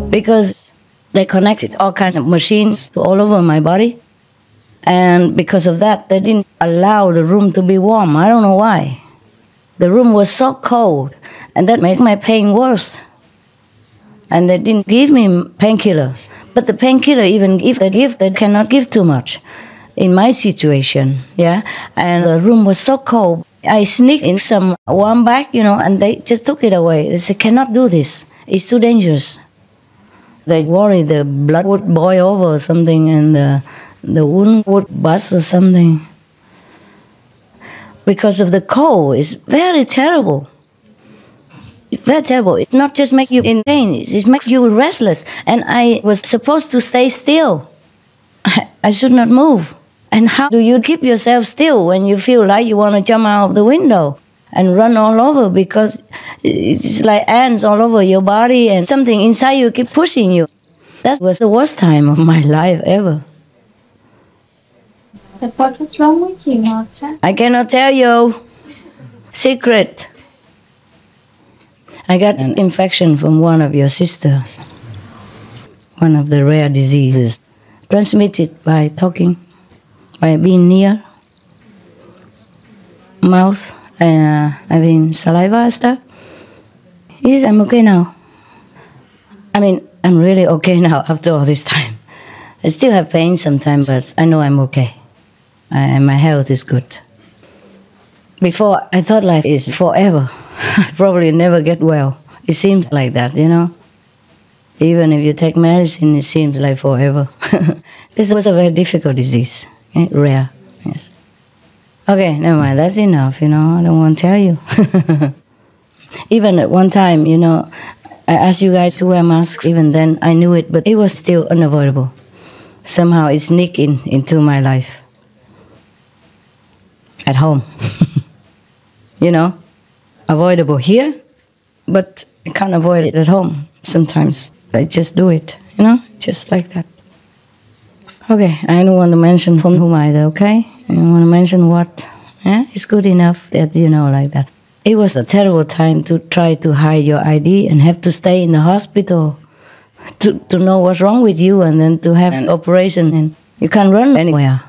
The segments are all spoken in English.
Because they connected all kinds of machines all over my body. And because of that, they didn't allow the room to be warm. I don't know why. The room was so cold, and that made my pain worse. And they didn't give me painkillers. But the painkiller, even if they give, they cannot give too much in my situation, yeah? And the room was so cold. I sneaked in some warm bag, and they just took it away. They said, cannot do this. It's too dangerous. They worried the blood would boil over or something, and the wound would burst or something. Because of the cold, it's very terrible. It's very terrible. It not just makes you in pain, it makes you restless. And I was supposed to stay still. I should not move. And how do you keep yourself still when you feel like you want to jump out of the window and run all over, because it's like ants all over your body and something inside you keep pushing you. That was the worst time of my life ever. But what was wrong with you, Master? I cannot tell you. Secret. I got an infection from one of your sisters. One of the rare diseases. Transmitted by talking, by being near. Mouth, having saliva and stuff. Yes, I'm okay now. I'm really okay now after all this time. I still have pain sometimes, but I know I'm okay. And my health is good. Before, I thought life is forever. I probably never get well. It seems like that, Even if you take medicine, it seems like forever. This was a very difficult disease, rare, yes. Okay, never mind, that's enough, I don't want to tell you. Even at one time, I asked you guys to wear masks. Even then, I knew it, but it was still unavoidable. Somehow it sneaked into my life. At home. Avoidable here, but I can't avoid it at home. Sometimes I just do it, just like that. Okay, I don't want to mention from whom either, okay? I don't want to mention what. Yeah, it's good enough that like that. It was a terrible time to try to hide your ID and have to stay in the hospital to know what's wrong with you, and then to have an operation, and you can't run anywhere.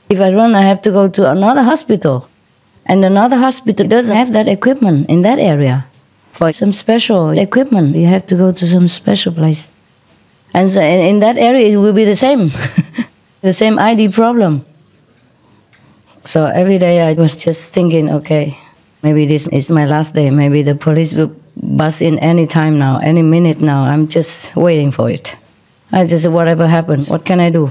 If I run, I have to go to another hospital. And another hospital doesn't have that equipment in that area. For some special equipment, you have to go to some special place. And so in that area, it will be the same. The same ID problem. So every day I was just thinking, okay, maybe this is my last day. Maybe the police will bust in any time now, any minute now. I'm just waiting for it. I just said, whatever happens, what can I do?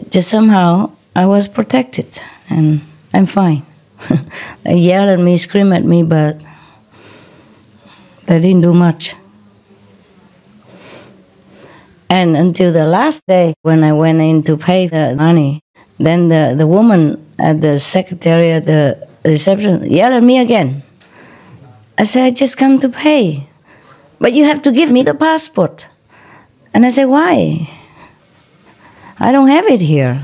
Just somehow I was protected, and I'm fine. They yell at me, scream at me, but they didn't do much. And until the last day, when I went in to pay the money, then the woman at the secretariat, the reception, yelled at me again. I said, I just come to pay, but you have to give me the passport. And I said, why? I don't have it here.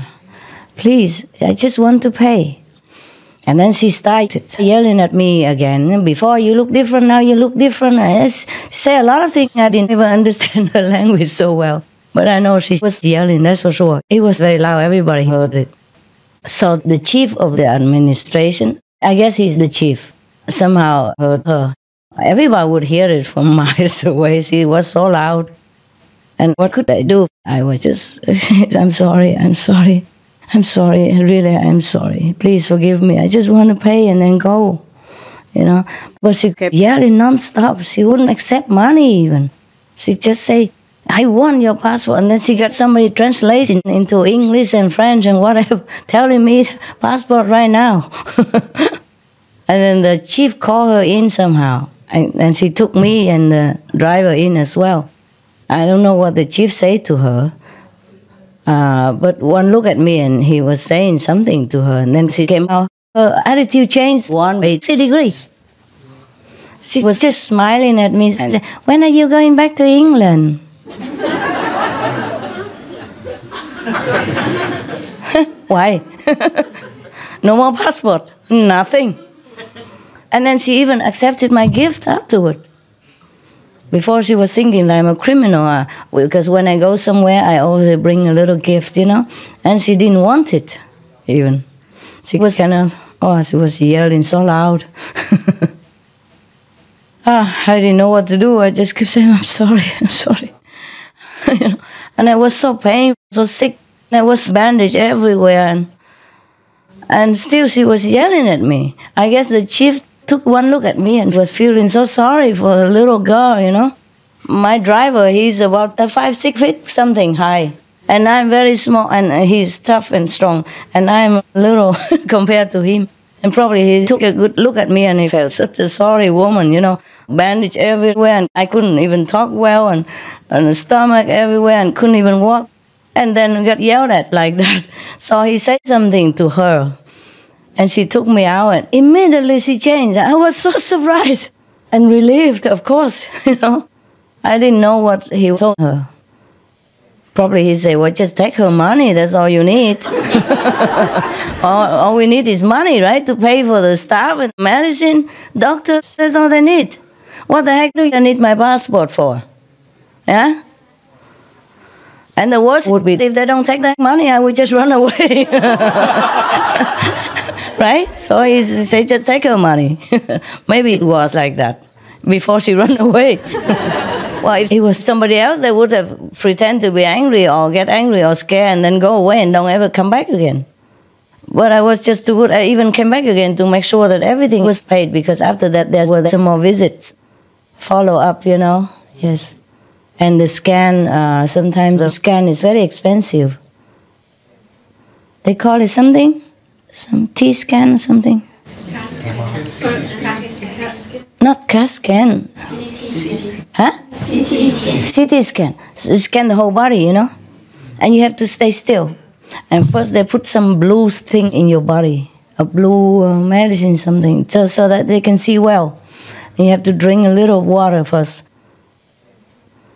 Please, I just want to pay. And then she started yelling at me again. Before you look different, now you look different. She said a lot of things. I didn't even understand her language so well. But I know she was yelling, that's for sure. It was very loud, everybody heard it. So the chief of the administration, I guess he's the chief, somehow heard her. Everybody would hear it from miles away. She was so loud. And what could I do? I was just, I'm sorry, really, I'm sorry. Please forgive me. I just want to pay and then go, But she kept yelling non-stop. She wouldn't accept money even. She just say, I want your passport. And then she got somebody translating into English and French and whatever, telling me passport right now. And then the chief called her in somehow. And she took me and the driver in as well. I don't know what the chief said to her. But one looked at me and he was saying something to her, and then she came out. Her attitude changed 180 degrees. She was just smiling at me and said, when are you going back to England? Why? No more passport, nothing. And then she even accepted my gift afterward. Before she was thinking that I'm a criminal, because when I go somewhere, I always bring a little gift, and she didn't want it, even. She was kind of, she was yelling so loud. I didn't know what to do. I just kept saying, I'm sorry, I'm sorry. And I was so painful, so sick. There was bandage everywhere. And still she was yelling at me. I guess the chief took one look at me and was feeling so sorry for the little girl, My driver, he's about 5-6 feet something high. And I'm very small, and he's tough and strong. And I'm little compared to him. And probably he took a good look at me and he felt such a sorry woman, bandage everywhere. And I couldn't even talk well, and the stomach everywhere, and couldn't even walk. And then got yelled at like that. So he said something to her. And she took me out, and immediately she changed. I was so surprised and relieved, of course, I didn't know what he told her. Probably he said, well, just take her money, that's all you need. all we need is money, right, to pay for the staff and medicine, doctors, that's all they need. What the heck do I need my passport for? Yeah? And the worst would be, if they don't take that money, I would just run away. Right? So he said, just take her money. Maybe it was like that, before she ran away. Well, if it was somebody else, they would have pretend to be angry or get angry or scared and then go away and don't ever come back again. But I was just too good. I even came back again to make sure that everything was paid, because after that there were some more visits, follow up, Yes. And the scan, sometimes the scan is very expensive. They call it something? Some T scan or something? Not CAT scan. Huh? CT scan. So scan the whole body, And you have to stay still. And first they put some blue thing in your body, a blue medicine, something, so that they can see well. And you have to drink a little water first.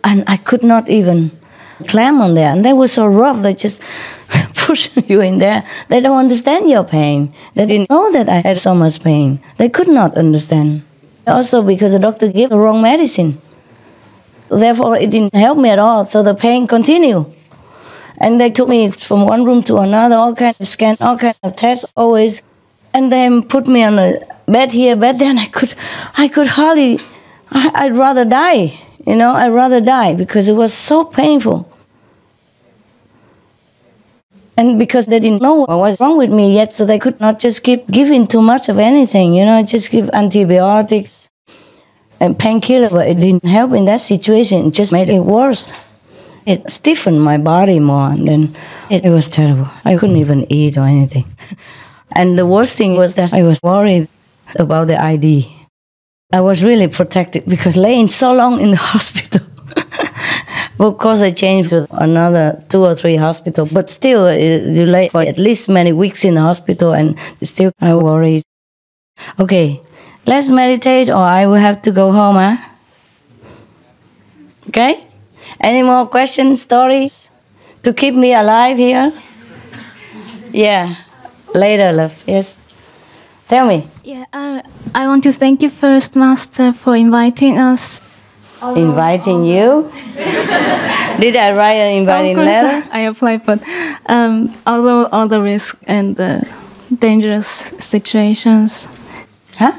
And I could not even climb on there. And they were so rough, they just push you in there. They don't understand your pain. They didn't know that I had so much pain. They could not understand. Also because the doctor gave the wrong medicine. Therefore, it didn't help me at all, so the pain continued. And they took me from one room to another, all kinds of scans, all kinds of tests, always. And then put me on a bed here, bed there, and I could hardly, I'd rather die. I'd rather die because it was so painful. And because they didn't know what was wrong with me yet, so they could not just keep giving too much of anything, just give antibiotics and painkillers, but it didn't help in that situation. It just made it worse. It stiffened my body more, and then it was terrible. I couldn't even eat or anything. And the worst thing was that I was worried about the ID. I was really protected because laying so long in the hospital. Of course, I changed to another 2 or 3 hospitals, but still, you lay for at least many weeks in the hospital, and still I worried. Okay, let's meditate, or I will have to go home, huh? Okay? Any more questions, stories to keep me alive here? Yeah, later, love. Yes. Tell me. Yeah, I want to thank you first, Master, for inviting us. Inviting you? Did I write an inviting letter? I applied, but although all the risk and the dangerous situations. Huh?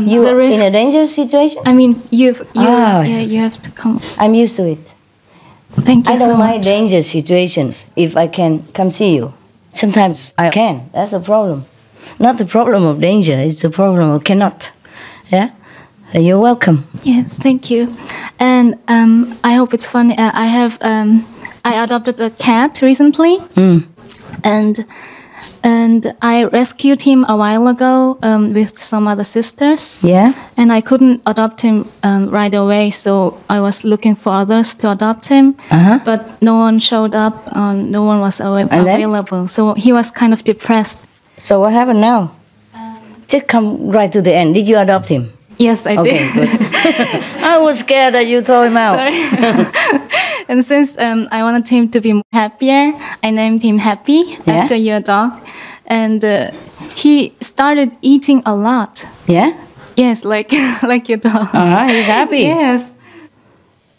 You the risk, in a dangerous situation? I mean, you have to come. I'm used to it. Thank you I don't so mind much. dangerous situations if I can come see you. Sometimes I can. That's the problem. Not the problem of danger. It's the problem of cannot. Yeah? You're welcome. Yes, thank you. And I hope it's fun. I adopted a cat recently, and I rescued him a while ago with some other sisters. Yeah. And I couldn't adopt him right away, so I was looking for others to adopt him. But no one showed up. No one was available. So he was kind of depressed. So what happened now? Just come right to the end. Did you adopt him? Yes, I did. Okay, good. I was scared that you throw him out. And since I wanted him to be happier, I named him Happy after your dog. And he started eating a lot. Yeah? Yes, like your dog. He's happy. Yes.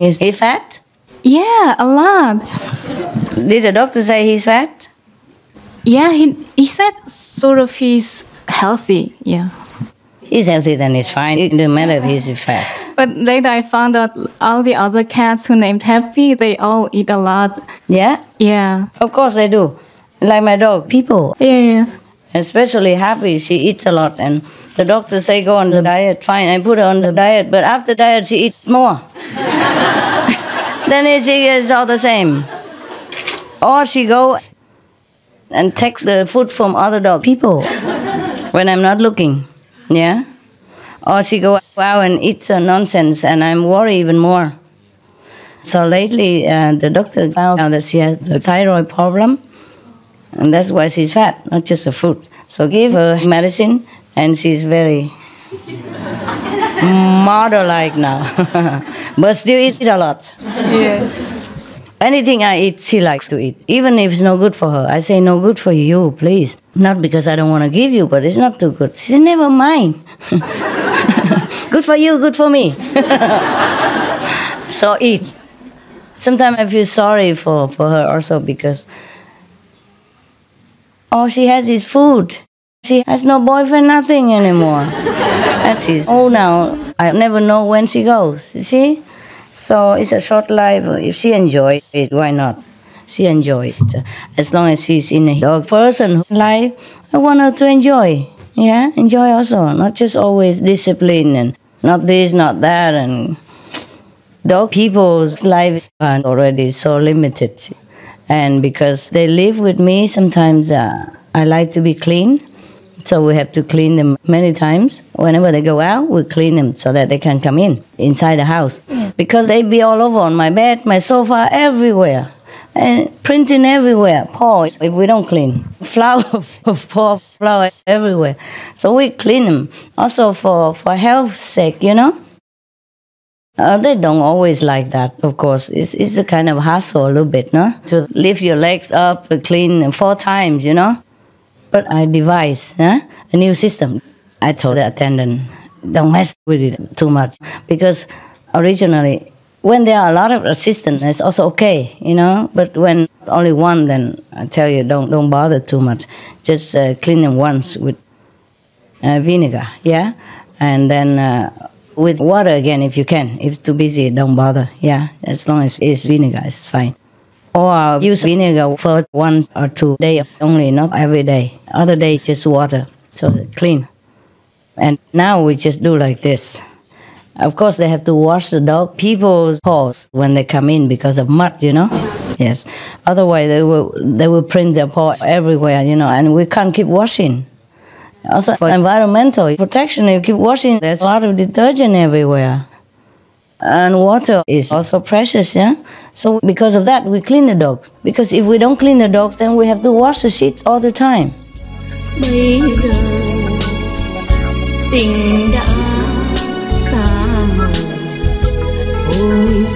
Is he fat? Yeah, a lot. Did the doctor say he's fat? Yeah, he said sort of he's healthy, yeah. He's healthy, then it's fine. It doesn't matter if he's fat. But later I found out all the other cats who named Happy, they all eat a lot. Yeah? Yeah. Of course they do. Like my dog, people. Yeah. Especially Happy, she eats a lot. And the doctor say go on the diet, fine. I put her on the diet, but after diet she eats more. Then she is all the same. Or she go and takes the food from other dog people when I'm not looking. Yeah? Or she go out and eats nonsense, and I'm worried even more. So lately, the doctor found out that she has the thyroid problem, and that's why she's fat, not just the food. So give her medicine, and she's very model-like now. But still eats a lot. Yeah. Anything I eat, she likes to eat. Even if it's no good for her. I say, no good for you, please. Not because I don't want to give you, but it's not too good. She said, never mind. Good for you, good for me. So eat. Sometimes I feel sorry for her also because, she has his food. She has no boyfriend, nothing anymore. And she's old now. I never know when she goes, you see? So it's a short life. If she enjoys it, why not? She enjoys it. As long as she's in a dog person life, I want her to enjoy. Yeah, enjoy also. Not just always discipline and not this, not that. And dog people's lives are already so limited. And because they live with me, sometimes I like to be clean. So we have to clean them many times. Whenever they go out, we clean them so that they can come inside the house. Yeah. Because they be all over on my bed, my sofa, everywhere. And printing everywhere, paws, if we don't clean. Flowers, flowers everywhere. So we clean them. Also for health's sake, you know. They don't always like that, of course. It's a kind of hassle a little bit, no? To lift your legs up, to clean 4 times, you know. But I devised a new system. I told the attendant, don't mess with it too much. Because originally, when there are a lot of assistants, it's also okay, you know. But when only one, then I tell you, don't bother too much. Just clean them once with vinegar, yeah? And then with water again if you can. If it's too busy, don't bother, yeah? As long as it's vinegar, it's fine. Or use vinegar for 1 or 2 days only, not every day. Other days, just water, so clean. And now we just do like this. Of course, they have to wash the dog people's paws when they come in because of mud, you know? Yes. Otherwise, they will print their paws everywhere, you know, and we can't keep washing. Also, for environmental protection, you keep washing, there's a lot of detergent everywhere. And water is also precious, yeah? So because of that, we clean the dogs. Because if we don't clean the dogs, then we have to wash the sheets all the time. Bây giờ tình đã xa mờ, ôi